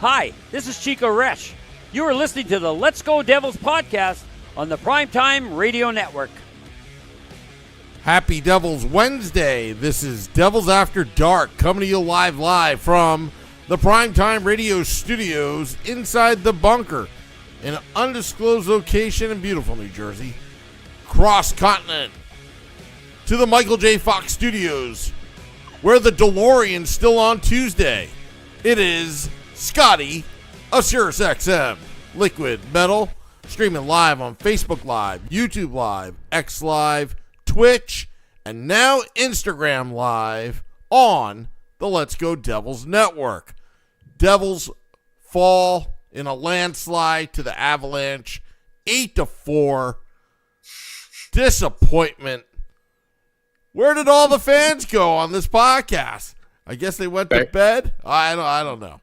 Hi, this is Chico Resch. You are listening to the Let's Go Devils podcast on the Primetime Radio Network. Happy Devils Wednesday. This is Devils After Dark, coming to you live from the Primetime Radio studios inside the bunker in an undisclosed location in beautiful New Jersey. Cross continent to the Michael J. Fox studios, where the DeLorean's still on Tuesday. It is Scotty of Sirius XM Liquid Metal, streaming live on Facebook Live, YouTube Live, X Live, Twitch, and now Instagram Live on the Let's Go Devils Network. Devils fall in a landslide to the Avalanche, 8-4. Disappointment. Where did all the fans go on this podcast? I guess they went to bed. I don't know.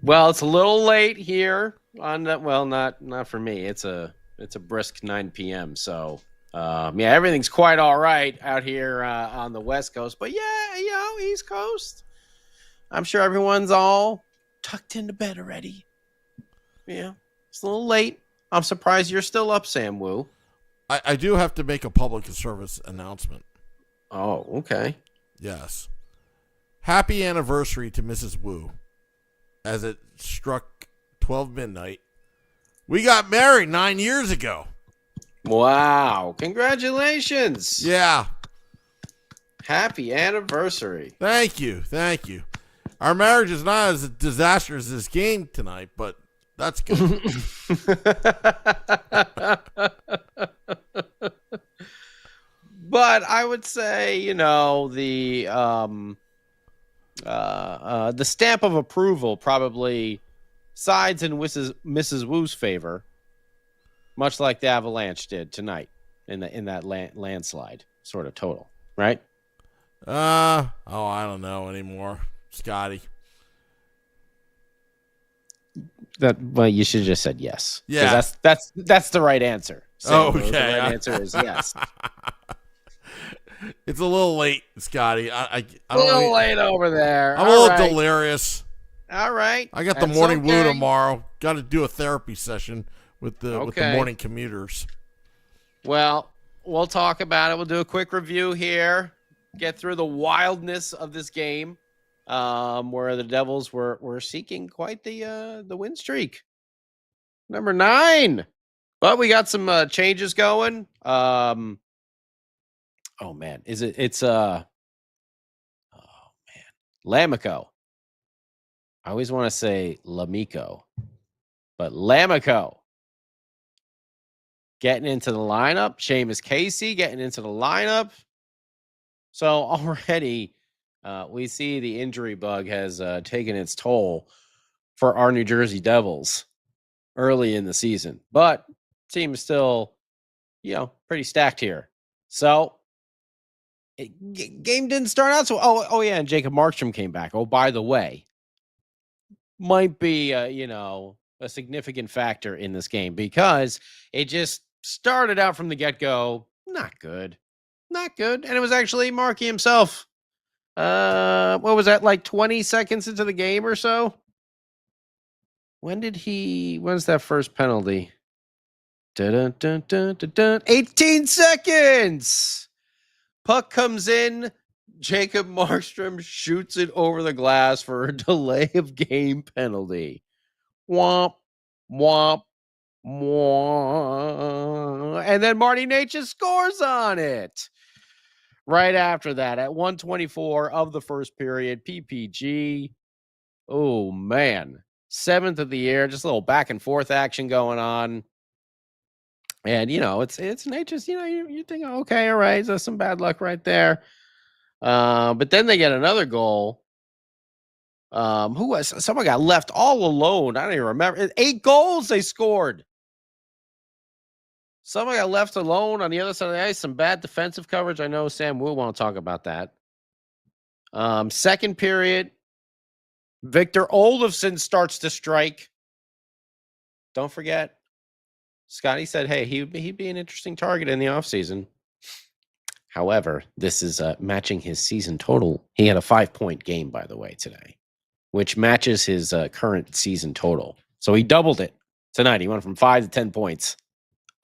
Well, it's a little late here on that. Well, not for me. It's a brisk 9 p.m. So, everything's quite all right out here on the West Coast. But yeah, East Coast. I'm sure everyone's all tucked into bed already. Yeah, it's a little late. I'm surprised you're still up, Sam Woo. I do have to make a public service announcement. Oh, okay. Yes. Happy anniversary to Mrs. Woo. As it struck 12 midnight. We got married 9 years ago. Wow. Congratulations. Yeah. Happy anniversary. Thank you. Our marriage is not as disastrous as this game tonight, but that's good. But I would say, the stamp of approval probably sides in Mrs. Woo's favor, much like the Avalanche did tonight in that landslide sort of total, right? I don't know anymore, Scotty. Well, you should have just said yes. Yeah, that's the right answer. Sam. Okay, the right answer is yes. It's a little late, Scotty. I a little late over there. I'm a little delirious. All right. I got the morning woo tomorrow. Got to do a therapy session with the morning commuters. Well, we'll talk about it. We'll do a quick review here. Get through the wildness of this game, where the Devils were seeking quite the win streak. Number 9. But we got some changes going. Oh man, Lamico. I always want to say Lamico, but Lamico getting into the lineup. Seamus Casey getting into the lineup. So already we see the injury bug has taken its toll for our New Jersey Devils early in the season, but team is still, pretty stacked here. So game didn't start out so. Oh yeah, and Jacob Markstrom came back. Oh, by the way, might be a significant factor in this game because it just started out from the get-go not good, and it was actually Marky himself. What was that, like 20 seconds into the game or so? When's that first penalty? 18 seconds. Puck comes in. Jacob Markstrom shoots it over the glass for a delay of game penalty. Womp, womp, womp. And then Marty Necas scores on it. Right after that, at 1:24 of the first period, PPG. Oh, man. 7th of the year. Just a little back and forth action going on. And, it's Necas, you think, okay, all right, there's some bad luck right there. But then they get another goal. Someone got left all alone. I don't even remember. 8 goals they scored. Someone got left alone on the other side of the ice. Some bad defensive coverage. I know Sam Woo want to talk about that. Second period, Victor Olofsson starts to strike. Don't forget, Scotty said, hey, he'd be an interesting target in the offseason. However, this is matching his season total. He had a 5-point game, by the way, today. which matches his current season total. So he doubled it tonight. He went from 5 to 10 points.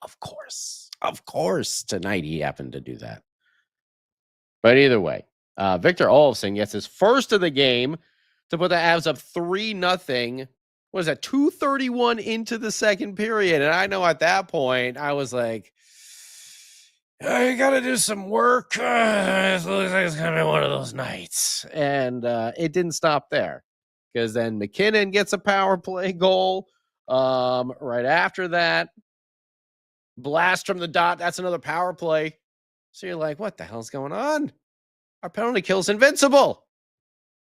Of course, tonight he happened to do that. But either way, Victor Olofsson gets his first of the game to put the Avs up 3-0. What is that? 2:31 into the second period. And I know at that point, I was like, you got to do some work. It looks like it's going to be one of those nights. And it didn't stop there, because then McKinnon gets a power play goal right after that. Blast from the dot. That's another power play. So you're like, what the hell's going on? Our penalty kill's invincible.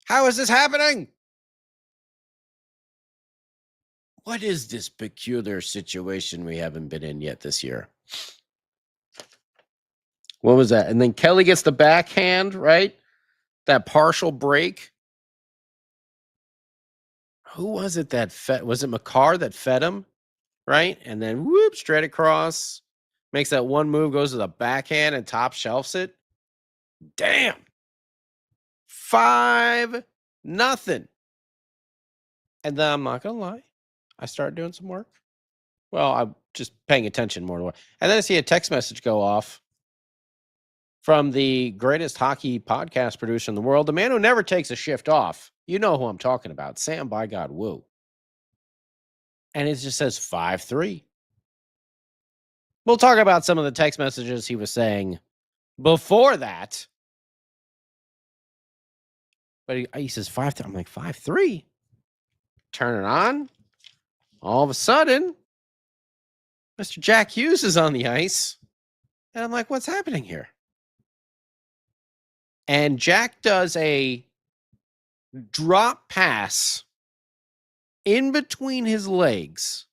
How is this happening? What is this peculiar situation we haven't been in yet this year? What was that? And then Kelly gets the backhand, right? That partial break. Who was it that fed? Was it McCarr that fed him? Right? And then whoop, straight across. Makes that one move, goes to the backhand and top shelves it. Damn. 5-0. And then I'm not going to lie, I started doing some work. Well, I'm just paying attention more to what. And then I see a text message go off from the greatest hockey podcast producer in the world, the man who never takes a shift off. You know who I'm talking about, Sam Woo. And it just says 5-3. We'll talk about some of the text messages he was saying before that. But he says 5-3. I'm like, 5-3? Turn it on. All of a sudden, Mr. Jack Hughes is on the ice. And I'm like, what's happening here? And Jack does a drop pass in between his legs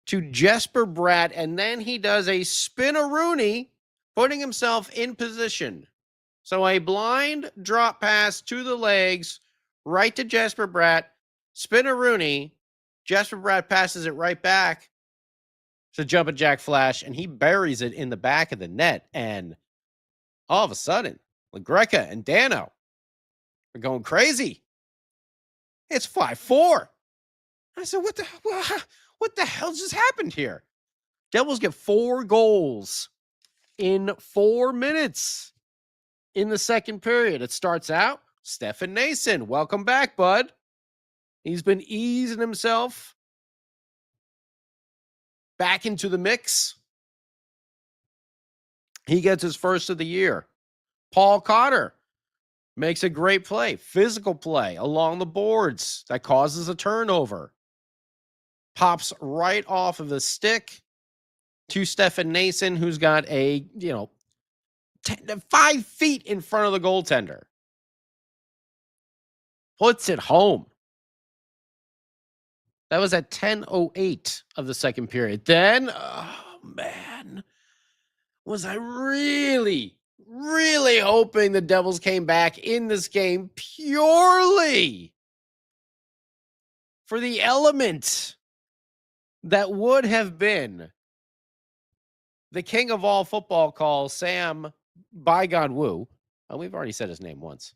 to Jesper Bratt, and then he does a spin-a-rooney, putting himself in position. So a blind drop pass to the legs, right to Jesper Bratt, spin-a-rooney, Jesper Bratt passes it right back to Jumpin' Jack Flash, and he buries it in the back of the net, and all of a sudden, LaGreca and Dano are going crazy. It's 5-4. I said, what the hell just happened here? Devils get 4 goals in 4 minutes in the second period. It starts out, Stefan Nason. Welcome back, bud. He's been easing himself back into the mix. He gets his first of the year. Paul Cotter makes a great play, physical play along the boards that causes a turnover. Pops right off of the stick to Stefan Nason, who's got a, 5 feet in front of the goaltender. Puts it home. That was at 10:08 of the second period. Then, oh man, was I really hoping the Devils came back in this game purely for the element that would have been the king of all football calls, Sam Woo. We've already said his name once.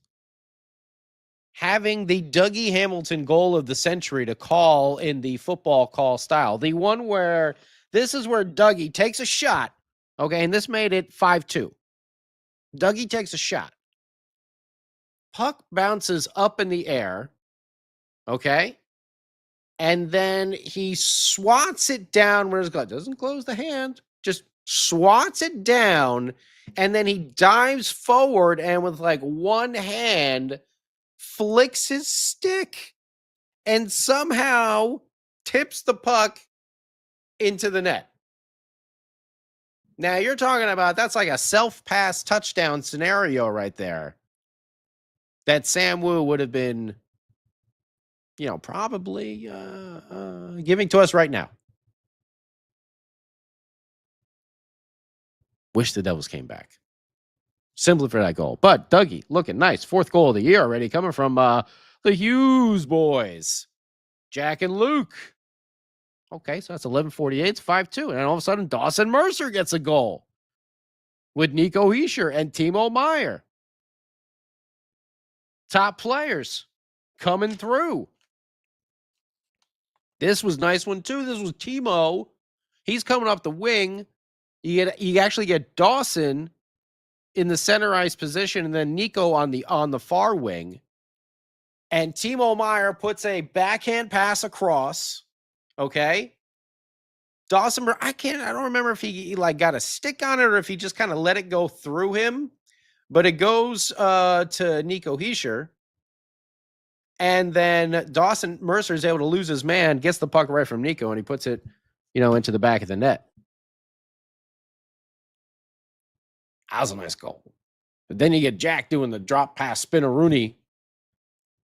Having the Dougie Hamilton goal of the century to call in the football call style. The one where, this is where Dougie takes a shot, okay, and this made it 5-2. Dougie takes a shot. Puck bounces up in the air, okay, and then he swats it down where his glove doesn't close the hand, just swats it down, and then he dives forward and with like one hand flicks his stick and somehow tips the puck into the net. Now you're talking about, that's like a self-pass touchdown scenario right there that Sam Woo would have been, probably giving to us right now. Wish the Devils came back simply for that goal. But Dougie looking nice. 4th goal of the year already coming from the Hughes boys, Jack and Luke. Okay, so that's 11:48. It's 5-2. And then all of a sudden, Dawson Mercer gets a goal with Nico Hischier and Timo Meier. top players coming through. This was a nice one too. This was Timo. He's coming up the wing. You actually get Dawson in the center ice position, and then Nico on the far wing. And Timo Meier puts a backhand pass across. Okay. Dawson, I don't remember if he like got a stick on it or if he just kind of let it go through him. But it goes to Nico Hischier. And then Dawson Mercer is able to lose his man, gets the puck right from Nico, and he puts it, into the back of the net. That was a nice goal. But then you get Jack doing the drop pass Spinaroonie.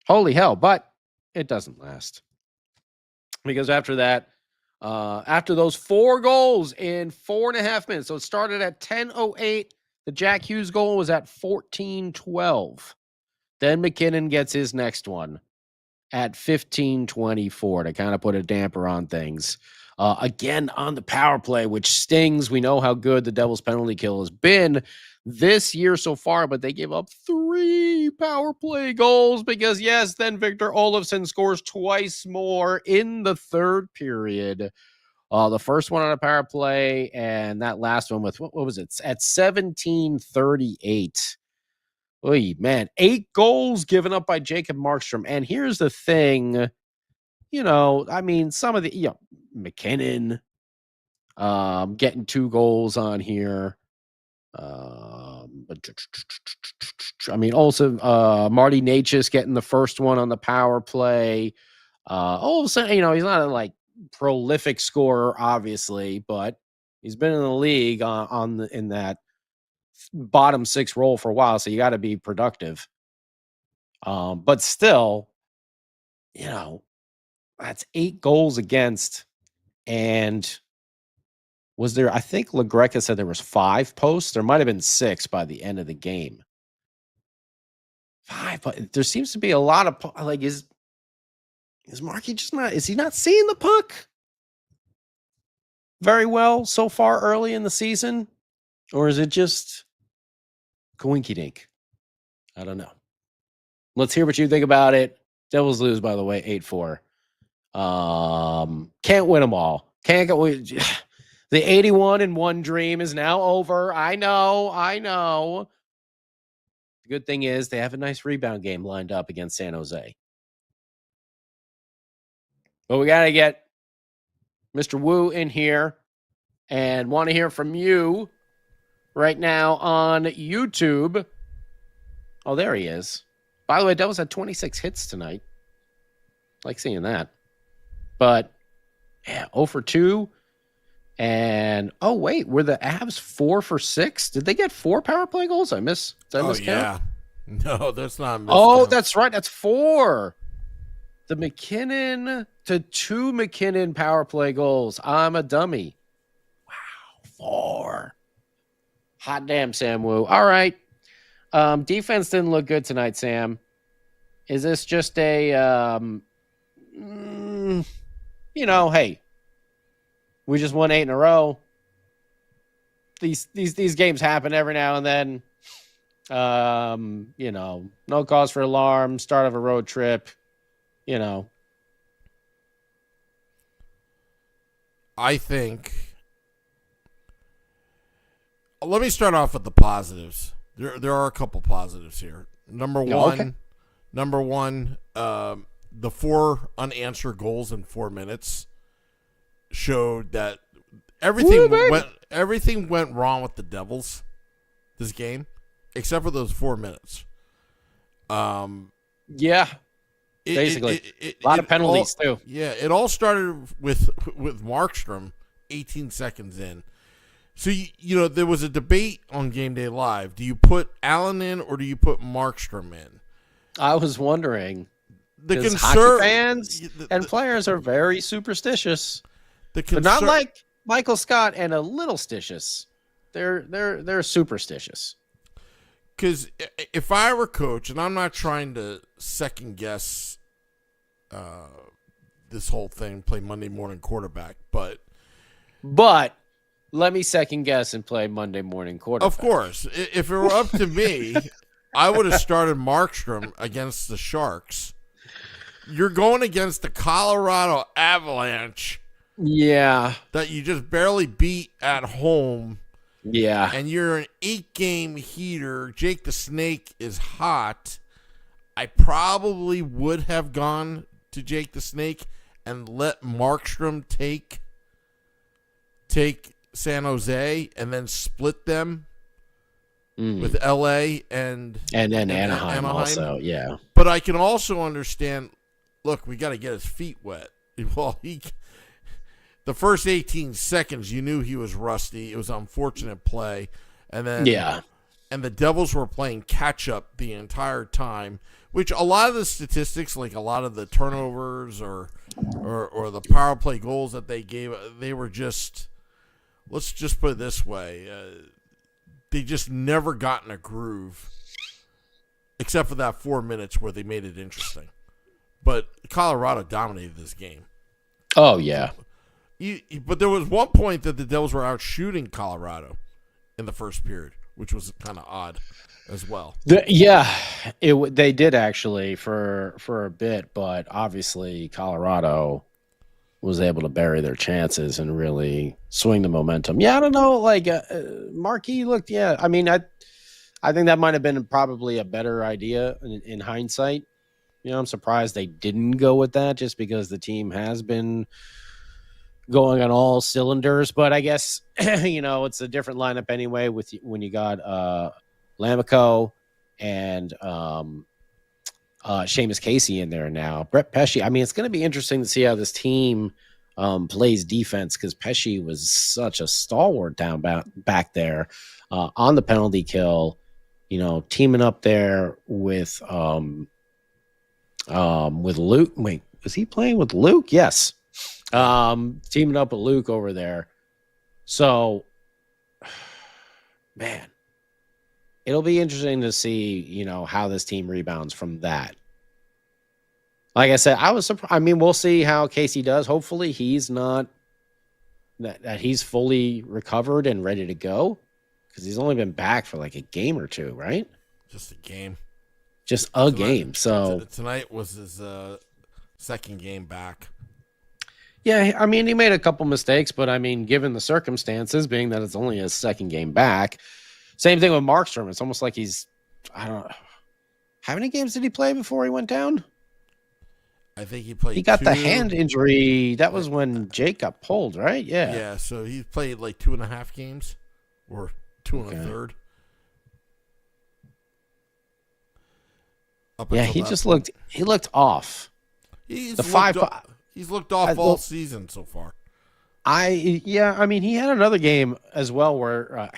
Holy hell, but it doesn't last. Because after that, after those 4 goals in 4.5 minutes, so it started at 10:08. The Jack Hughes goal was at 14:12. Then McKinnon gets his next one at 15:24 to kind of put a damper on things. Again, on the power play, which stings. We know how good the Devils' penalty kill has been this year so far, but they gave up 3 power play goals because, yes, then Victor Olofsson scores twice more in the third period. The first one on a power play, and that last one with, what was it, at 17:38. Oy, man, 8 goals given up by Jacob Markstrom. And here's the thing, some of the, McKinnon getting 2 goals on here. Also Marty Necas getting the first one on the power play. Olsen, he's not a like prolific scorer, obviously, but he's been in the league in that bottom 6 role for a while, so you got to be productive. But still, that's 8 goals against. And was there, I think LaGreca said there was 5 posts. There might have been 6 by the end of the game. 5, but there seems to be a lot of, like, is Markey is he not seeing the puck very well so far early in the season? Or is it just coinky dink? I don't know. Let's hear what you think about it. Devils lose, by the way, 8-4. Can't win them all. Can't go. The 81-1 dream is now over. I know. The good thing is they have a nice rebound game lined up against San Jose. But we got to get Mr. Woo in here and want to hear from you right now on YouTube. Oh, there he is. By the way, Devils had 26 hits tonight. Like seeing that. But, yeah, 0 for 2. And, were the Avs 4 for 6? Did they get 4 power play goals? Did I miscount? Yeah. No, that's not a miscount. Oh, that's right. That's 4. The McKinnon to 2 McKinnon power play goals. I'm a dummy. Wow, 4. Hot damn, Sam Woo. All right. Defense didn't look good tonight, Sam. Is this just a, hey, we just won 8 in a row. These games happen every now and then. No cause for alarm, start of a road trip, I think, let me start off with the positives. There are a couple positives here. Number one, the 4 unanswered goals in 4 minutes showed that everything went wrong with the Devils this game, except for those 4 minutes. Yeah, basically a lot of penalties too. Yeah, it all started with Markstrom 18 seconds in. So there was a debate on Game Day Live. Do you put Allen in or do you put Markstrom in? I was wondering. Because hockey fans and players are very superstitious. But not like Michael Scott and a little stitious. They're superstitious. Because if I were coach, and I'm not trying to second guess this whole thing, play Monday morning quarterback, but let me second guess and play Monday morning quarterback. Of course, if it were up to me, I would have started Markstrom against the Sharks. You're going against the Colorado Avalanche. Yeah. That you just barely beat at home. Yeah. And you're an 8-game heater. Jake the Snake is hot. I probably would have gone to Jake the Snake and let Markstrom take San Jose and then split them with LA and then Anaheim also, yeah. But I can also understand, look, we got to get his feet wet. Well, the first 18 seconds, you knew he was rusty. It was unfortunate play. And then and the Devils were playing catch-up the entire time, which a lot of the statistics, like a lot of the turnovers or the power play goals that they gave, they were just, let's just put it this way, they just never got in a groove, except for that 4 minutes where they made it interesting. But Colorado dominated this game. Oh, yeah. But there was one point that the Devils were out shooting Colorado in the first period, which was kind of odd as well. They did actually for a bit, but obviously Colorado was able to bury their chances and really swing the momentum. Yeah, I don't know. Like Marquis looked. Yeah, I mean, I think that might have been probably a better idea in hindsight. You know, I'm surprised they didn't go with that, just because the team has been going on all cylinders. But I guess it's a different lineup anyway. When you got Lamico and Seamus Casey in there now. Brett Pesce. I mean, it's going to be interesting to see how this team plays defense, because Pesce was such a stalwart down back there on the penalty kill. Teaming up there with Luke. Wait, was he playing with Luke? Yes. Teaming up with Luke over there. So, man, it'll be interesting to see, how this team rebounds from that. Like I said, I was surprised. I mean, we'll see how Casey does. Hopefully he's not that he's fully recovered and ready to go, because he's only been back for like a game or two, right? Just a game. Just a game. So tonight was his second game back. Yeah, I mean, he made a couple mistakes, but I mean, given the circumstances, being that it's only his second game back, same thing with Markstrom. It's almost like he's, I don't know, how many games did he play before he went down? I think he played. He got the hand injury. That was when Jake got pulled, right? Yeah. Yeah, so he played like 2.5 games, or 2 1/3. Yeah, he just looked. He looked off. He's looked off all season so far. I mean, he had another game as well where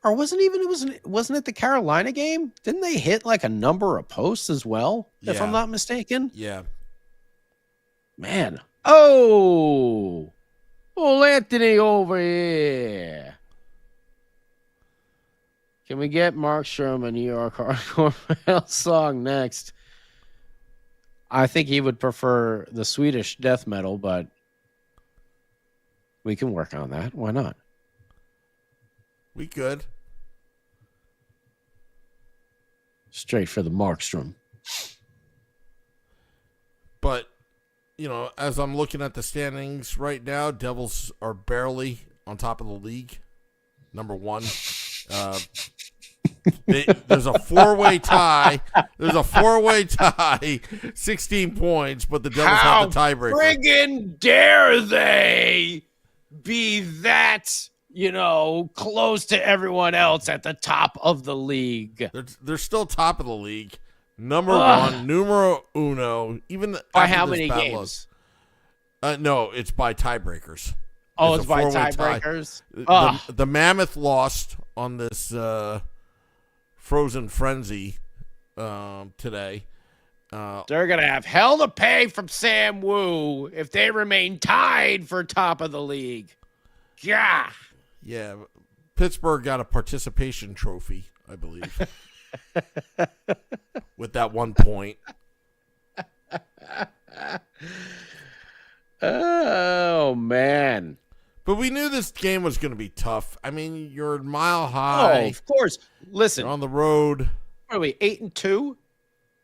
wasn't it the Carolina game? Didn't they hit like a number of posts as well, if I'm not mistaken? Yeah. Man. Oh, Anthony over here. Can we get Markstrom a New York Hardcore song next? I think he would prefer the Swedish death metal, but we can work on that. Why not? We could. Straight for the Markstrom. But, as I'm looking at the standings right now, Devils are barely on top of the league. Number 1. There's a 4-way tie. 16 points, but the Devils have the tiebreaker. How friggin' dare they be that, close to everyone else at the top of the league? They're still top of the league. Number 1, numero uno. Even by how many games? No, it's by tiebreakers. Oh, it's by tiebreakers? The Mammoth lost on this Frozen Frenzy today. They're going to have hell to pay from Sam Woo if they remain tied for top of the league. Yeah. Yeah. Pittsburgh got a participation trophy, I believe, with that 1 point. Oh, man. But we knew this game was going to be tough. I mean, you're Mile High. Oh, of course. Listen. You're on the road. are we, 8-2?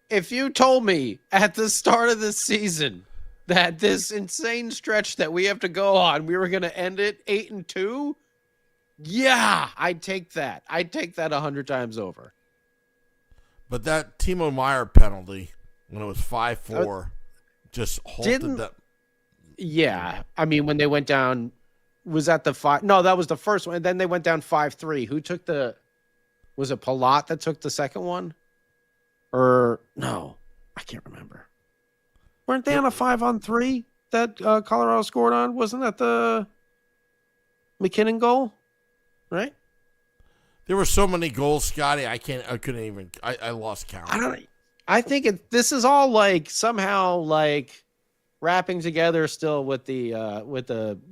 If you told me at the start of this season that this insane stretch that we have to go on, we were going to end it 8-2, yeah, I'd take that. I'd take that 100 times over. But that Timo Meyer penalty, when it was 5-4, just halted that. Yeah. I mean, when they went down, was that the 5? No, that was the first one. And then they went down 5-3. Who took was it Palat that took the second one? Or no, I can't remember. Weren't they on a 5-on-3 that Colorado scored on? Wasn't that the McKinnon goal? Right? There were so many goals, Scotty. I lost count. I think this is all like somehow like wrapping together still with the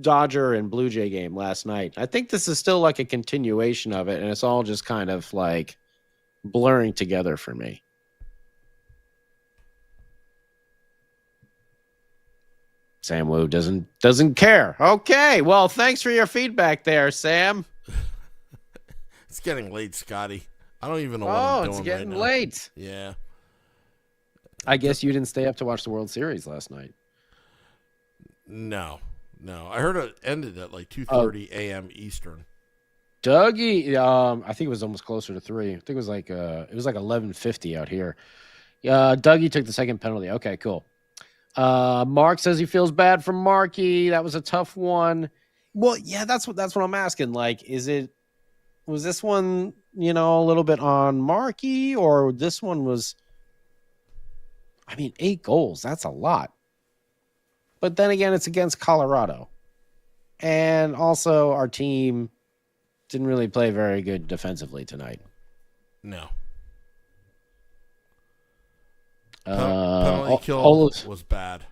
Dodger and Blue Jay game last night. I think this is still like a continuation of it, and it's all just kind of like blurring together for me. Sam Woo doesn't care. Okay, well, thanks for your feedback there, Sam. It's getting late, Scotty. I don't even know what I'm doing. It's getting right now. late. Yeah. I guess you didn't stay up to watch the World Series last night. No. I heard it ended at like 2:30 a.m. Eastern. Dougie, I think it was almost closer to 3. I think it was like 11:50 out here. Dougie took the second penalty. Okay, cool. Mark says he feels bad for Markey. That was a tough one. Well, yeah, that's what I'm asking. Like, was this one, a little bit on Markey, or this one was? I mean, 8 goals. That's a lot. But then again, it's against Colorado, and also our team didn't really play very good defensively tonight. No. Penalty kill was bad.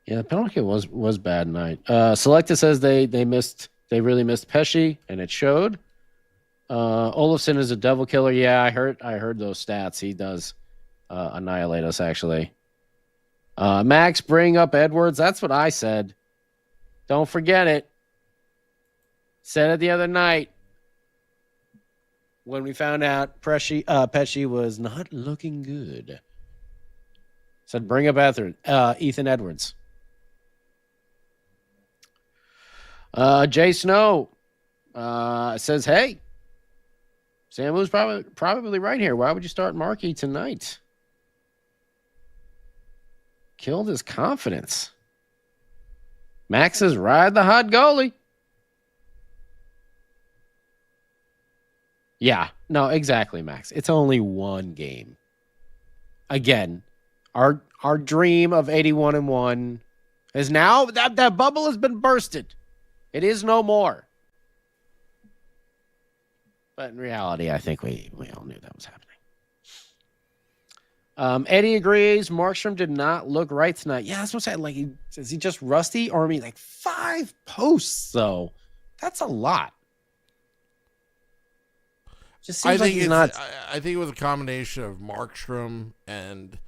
Yeah, the penalty kill was bad tonight. Selecta says they really missed Pesci, and it showed. Olofsson is a devil killer. Yeah, I heard those stats. He does annihilate us, actually. Max, bring up Edwards. That's what I said. Don't forget it. Said it the other night when we found out Pesci was not looking good. Said bring up Ethan Edwards. Jay Snow says, hey, Sam Woo's probably right here. Why would you start Markey tonight? Killed his confidence. Max says, ride the hot goalie. Yeah, no, exactly, Max. It's only one game. Again, our dream of 81-1 is now that bubble has been bursted. It is no more. But in reality, I think we all knew that was happening. Eddie agrees. Markstrom did not look right tonight. Yeah, that's what I'm saying. Like, is he just rusty? Or I mean, like 5 posts, though. That's a lot. Just seems like he's not. I think it was a combination of Markstrom and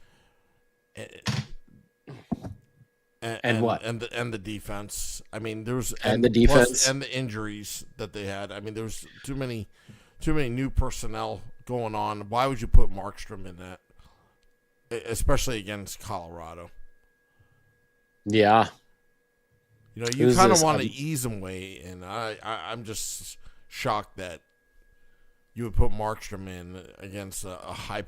what? And the defense. I mean, there was the defense and the injuries that they had. I mean, there was too many new personnel going on. Why would you put Markstrom in that, especially against Colorado? Yeah, you kind of want to ease him away, and I'm just shocked that you would put Markstrom in against a high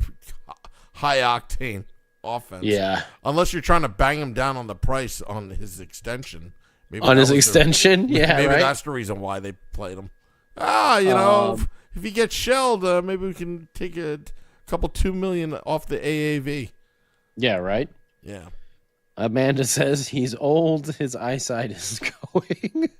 octane offense. Yeah. Unless you're trying to bang him down on the price on his extension. Maybe on his extension? Maybe right? that's the reason why they played him. If he gets shelled, maybe we can take a couple $2 million off the AAV. Yeah, right? Yeah. Amanda says he's old. His eyesight is going.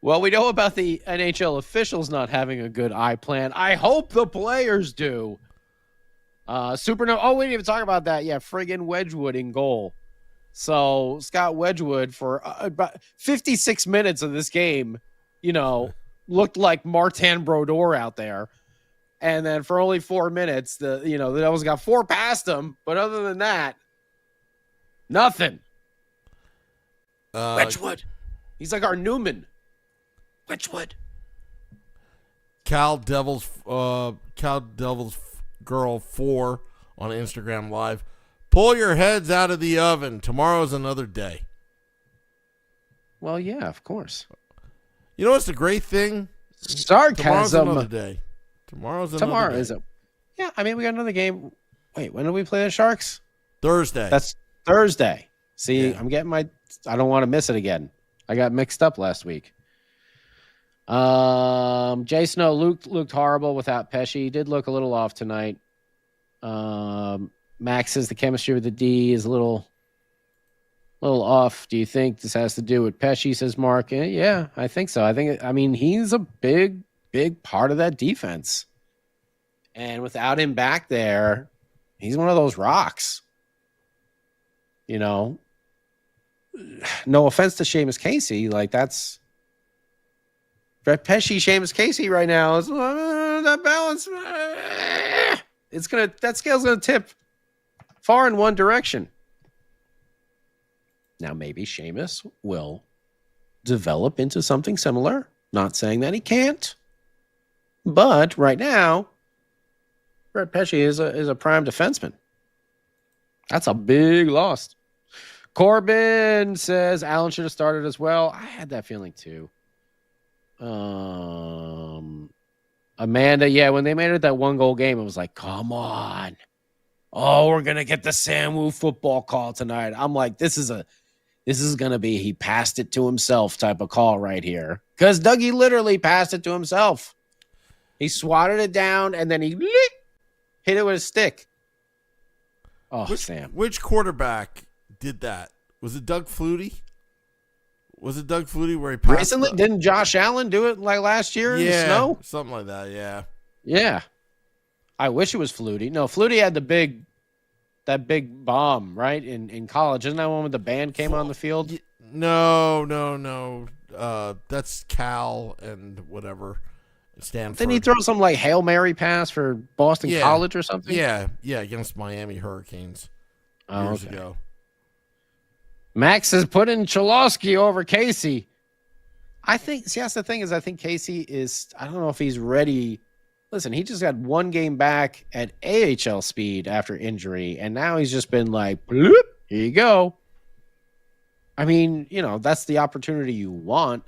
Well, we know about the NHL officials not having a good eye plan. I hope the players do. Supernova. Oh, we didn't even talk about that. Yeah, friggin' Wedgwood in goal. So Scott Wedgwood for about 56 minutes of this game, looked like Martin Brodeur out there. And then for only 4 minutes, the Devils got 4 past him. But other than that, nothing. Wedgwood. He's like our Newman. Witchwood. Cal Devils Girl 4 on Instagram Live. Pull your heads out of the oven. Tomorrow's another day. Well, yeah, of course. You know what's the great thing? Sarcasm. Tomorrow's another day. Tomorrow is it? Yeah, I mean, we got another game. Wait, when do we play the Sharks? Thursday. That's Thursday. See, Yeah. I'm getting I don't want to miss it again. I got mixed up last week. Jay Snow looked horrible without Pesci. He did look a little off tonight. Max says the chemistry with the D is a little off. Do you think this has to do with Pesci? Says Mark. Yeah, I think so. I mean, he's a big part of that defense. And without him back there, he's one of those rocks. You know, no offense to Seamus Casey. Like, that's Brett Pesci, Seamus Casey right now. Is that balance. That scale's going to tip far in one direction. Now, maybe Seamus will develop into something similar. Not saying that he can't. But right now, Brett Pesci is a prime defenseman. That's a big loss. Corbin says Allen should have started as well. I had that feeling too. Amanda, yeah, when they made it that 1-goal game, it was like, come on. Oh, we're going to get the Sam Woo football call tonight. I'm like, this is going to be he passed it to himself type of call right here. Because Dougie literally passed it to himself. He swatted it down, and then he hit it with a stick. Oh, Sam. Which quarterback did that? Was it Doug Flutie? Was it Doug Flutie where he passed? Recently, didn't Josh Allen do it like last year in the snow? Something like that, yeah. Yeah. I wish it was Flutie. No, Flutie had that big bomb, right? In college. Isn't that one when the band came on the field? No. That's Cal and whatever. Stanford. Didn't he throw some like Hail Mary pass for Boston College or something? Yeah, against Miami Hurricanes years ago. Max has put in Cholowski over Casey. I think, that's the thing is, I think Casey is, I don't know if he's ready. Listen, he just got one game back at AHL speed after injury, and now he's just been like, bloop, here you go. I mean, that's the opportunity you want,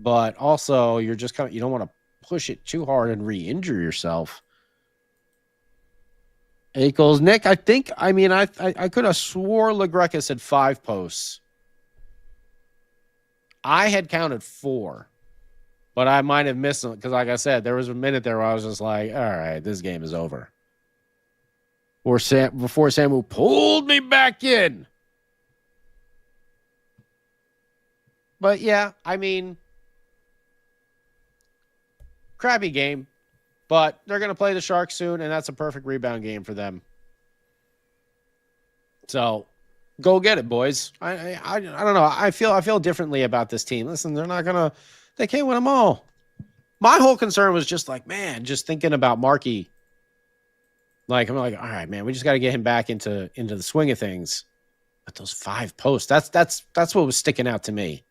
but also you're just you don't want to push it too hard and re-injure yourself. Equals Nick, I could have swore LaGreca said 5 posts. I had counted 4, but I might have missed them because, like I said, there was a minute there where I was just like, all right, this game is over. Before Samu pulled me back in. But yeah, I mean, crappy game. But they're going to play the Sharks soon, and that's a perfect rebound game for them. So, go get it, boys. I don't know. I feel differently about this team. Listen, they can't win them all. My whole concern was just like, man, just thinking about Markey. Like, I'm like, all right, man, we just got to get him back into the swing of things. But those 5 posts, that's what was sticking out to me.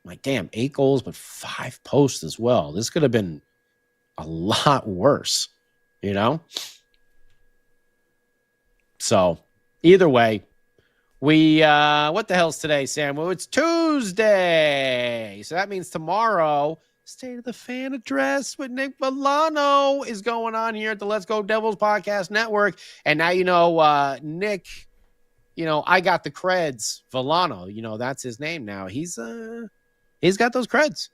I'm like, damn, 8 goals, but 5 posts as well. This could have been a lot worse, So, either way, we what the hell's today, Sam? Well, it's Tuesday. So that means tomorrow, State of the Fan Address with Nick Villano is going on here at the Let's Go Devils Podcast Network. And now Nick, I got the creds. Villano, that's his name now. He's got those creds.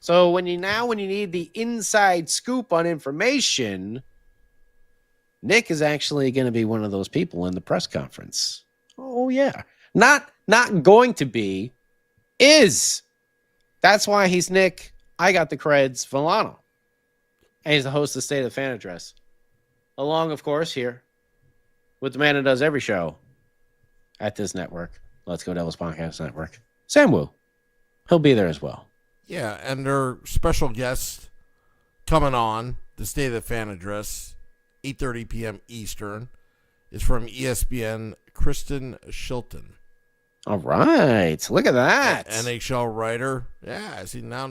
So when you need the inside scoop on information, Nick is actually going to be one of those people in the press conference. Oh yeah. Not going to be, is. That's why he's Nick. I got the creds, Villano. And he's the host of State of the Fan Address. Along, of course, here with the man who does every show at this network, Let's Go Devils Podcast Network, Sam Woo. He'll be there as well. Yeah, and their special guest coming on the State of the Fan Address, 8:30 p.m. Eastern, is from ESPN, Kristen Shilton. All right, look at that. NHL writer. Yeah, see now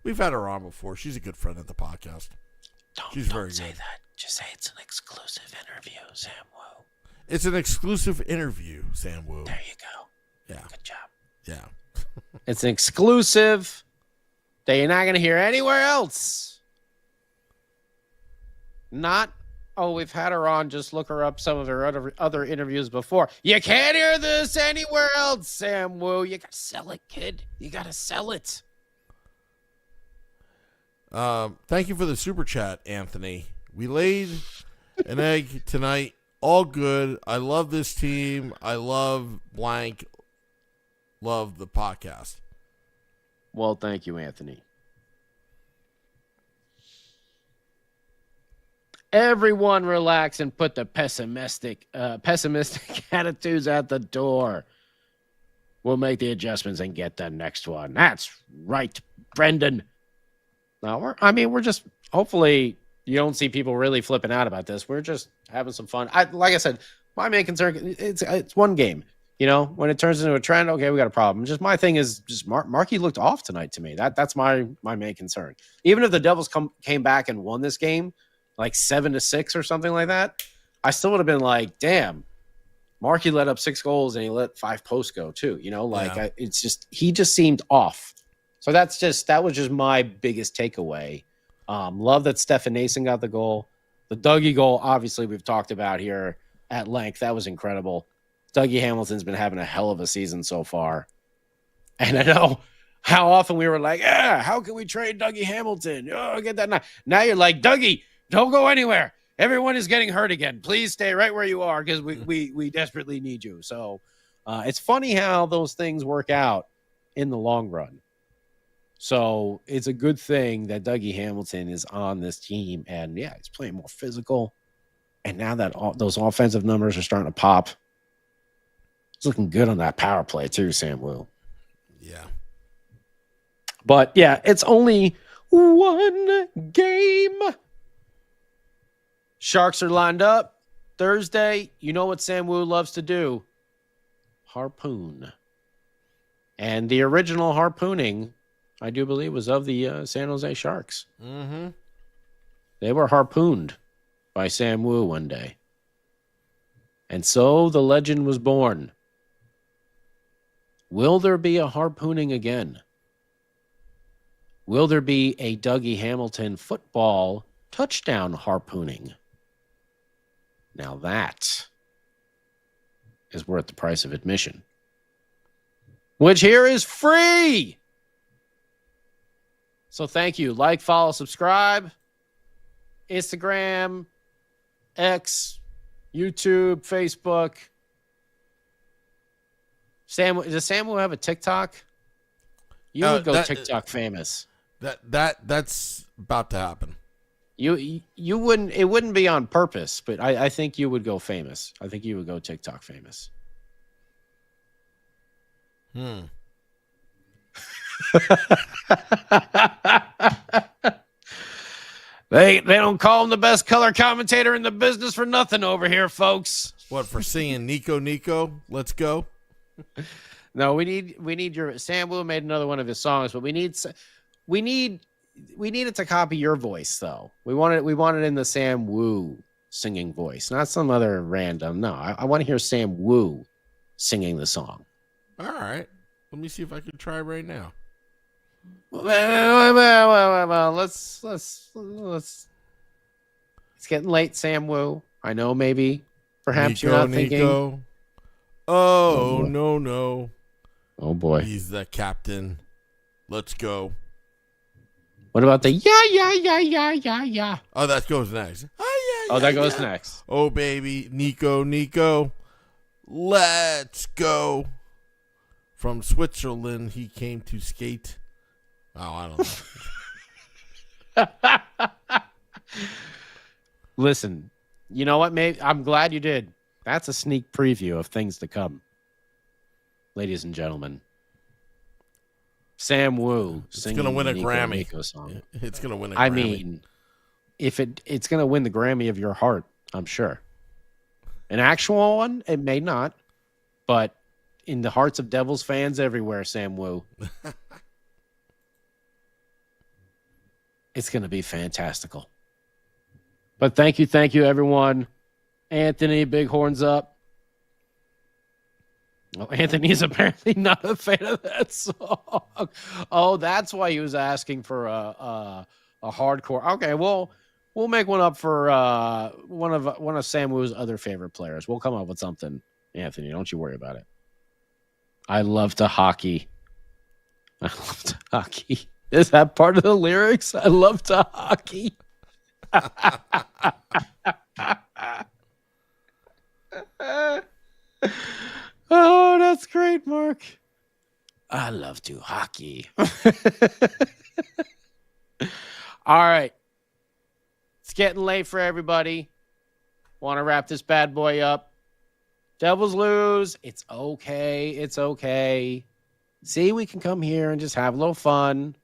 We've had her on before. She's a good friend of the podcast. She's very say good. that. Just say it's an exclusive interview, Sam Woo. It's an exclusive interview, Sam Woo. There you go. Yeah. Good job. Yeah. It's an exclusive that you're not going to hear anywhere else. Not, we've had her on. Just look her up. Some of her other interviews before. You can't hear this anywhere else, Sam Woo. You got to sell it, kid. You got to sell it. Thank you for the super chat, Anthony. We laid an egg tonight. All good. I love this team. I love blank. Love the podcast. Well, thank you, Anthony. Everyone relax and put the pessimistic attitudes at the door. We'll make the adjustments and get the next one. That's right, Brendan. Now we're just hopefully you don't see people really flipping out about this. We're just having some fun. Like I said, my main concern it's one game. You know, when it turns into a trend, okay, we got a problem. Just my thing is just Markey looked off tonight to me. That's my main concern. Even if the Devils came back and won this game, like 7-6 or something like that, I still would have been like, damn, Markey let up 6 goals and he let 5 posts go too. You know, like he just seemed off. So that was just my biggest takeaway. Love that Stefan Nason got the goal. The Dougie goal, obviously, we've talked about here at length. That was incredible. Dougie Hamilton's been having a hell of a season so far. And I know how often we were like, how can we trade Dougie Hamilton? Oh, get that. Now you're like, Dougie, don't go anywhere. Everyone is getting hurt again. Please stay right where you are because we desperately need you. So it's funny how those things work out in the long run. So it's a good thing that Dougie Hamilton is on this team. And, yeah, he's playing more physical. And now that those offensive numbers are starting to pop, it's looking good on that power play too, Sam Woo. Yeah. But, yeah, it's only one game. Sharks are lined up. Thursday, you know what Sam Woo loves to do. Harpoon. And the original harpooning, I do believe, was of the San Jose Sharks. Mm-hmm. They were harpooned by Sam Woo one day. And so the legend was born. Will there be a harpooning again? Will there be a Dougie Hamilton football touchdown harpooning? Now that is worth the price of admission, which here is free. So thank you. Like, follow, subscribe. Instagram, X, YouTube, Facebook. Does Sam have a TikTok? You would go TikTok famous. That's about to happen. You wouldn't. It wouldn't be on purpose, but I think you would go famous. I think you would go TikTok famous. They don't call him the best color commentator in the business for nothing over here, folks. What, for singing Nico? Let's go. No, we need your Sam Woo made another one of his songs, but we need it to copy your voice though. We want it in the Sam Woo singing voice, not some other random. No, I want to hear Sam Woo singing the song. All right. Let me see if I can try right now. Well, let's. It's getting late, Sam Woo. I know, perhaps you're not thinking. Nico. Oh, no. Oh boy, he's the captain. Let's go. What about the yeah? Oh, that goes next. That goes next. Oh baby, Nico. Let's go. From Switzerland, he came to skate. Oh, I don't know. Listen, you know what? I'm glad you did. That's a sneak preview of things to come. Ladies and gentlemen, Sam Woo singing going to win a Grammy. Nico song. It's going to win a Grammy. I mean, if it's going to win the Grammy of your heart, I'm sure. An actual one, it may not, but in the hearts of Devils fans everywhere, Sam Woo. It's going to be fantastical. But thank you, everyone. Anthony, big horns up. Oh, Anthony is apparently not a fan of that song. Oh, that's why he was asking for a hardcore. Okay, well, we'll make one up for one of Sam Woo's other favorite players. We'll come up with something, Anthony. Don't you worry about it. I love to hockey. Is that part of the lyrics? I love to hockey. Oh, that's great, Mark. I love to hockey. All right. It's getting late for everybody. Want to wrap this bad boy up. Devils lose. It's okay. See, we can come here and just have a little fun,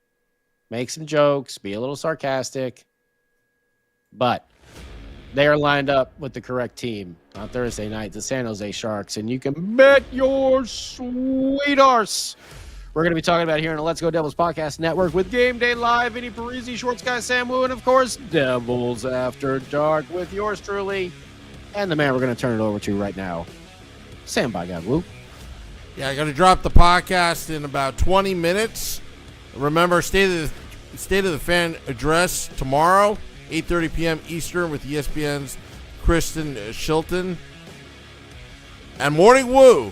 make some jokes, be a little sarcastic. But they are lined up with the correct team on Thursday night, the San Jose Sharks, and you can bet your sweet arse. We're going to be talking about it here on the Let's Go Devils Podcast Network with Game Day Live, Vinny Parisi, Shorts Guy, Sam Woo, and of course, Devils After Dark with yours truly, and the man we're going to turn it over to right now, Sam by God Woo. Yeah, I got to drop the podcast in about 20 minutes. Remember, State of the Fan address tomorrow, 8:30 p.m. Eastern with ESPN's Kristen Shilton. And Morning Woo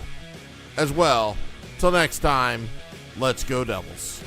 as well. Till next time, let's go Devils.